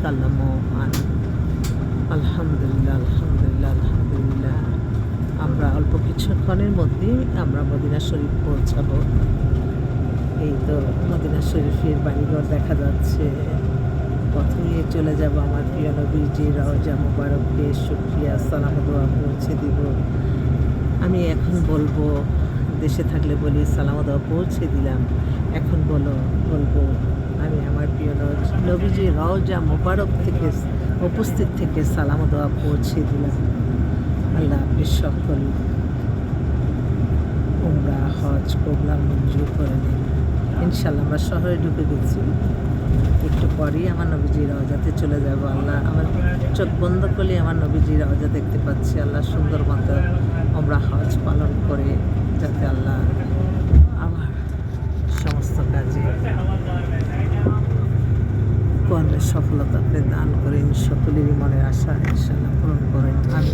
কাল্লামু আন। আলহামদুলিল্লাহ, আলহামদুলিল্লাহ, আলহামদুলিল্লাহ। আমরা অল্প কিছুক্ষণের মধ্যেই আমরা মদিনা শরীফ পৌঁছাবো। এই তো মদিনা শরীফের বাড়িঘর দেখা যাচ্ছে। প্রথমেই চলে যাব আমার প্রিয় নবীজি রওজা মুবারককে শুকরিয়া সালাম দোয়া পৌঁছে দিব। আমি এখন বলবো, দেশে থাকলে বলি সালাম দোয়া পৌঁছে দিলাম, এখন বলবো আমি আমার প্রিয় নবীজি রওজা মুবারক থেকে উপস্থিত থেকে সালাম দোয়া পৌঁছে দিলাম। আল্লাহ আপনি সকল উমরা হজ কবুল মঞ্জুর করে নিন। ইনশাল্লাহ আমরা শহরে ঢুকে গেছি, একটু পরেই আমার নবীজি রওজাতে চলে যাব। আল্লাহ আমার চোখ বন্ধ করলে আমার নবীজি রওজা দেখতে পাচ্ছি। আল্লাহ সুন্দর মতো আমরা হজ পালন করে যাতে আল্লাহ আমার সমস্ত কাজে কর্মের সফলতাকে দান করেন, সকলেরই মনের আশা ইনশাল্লাহ পূরণ করেন। আমি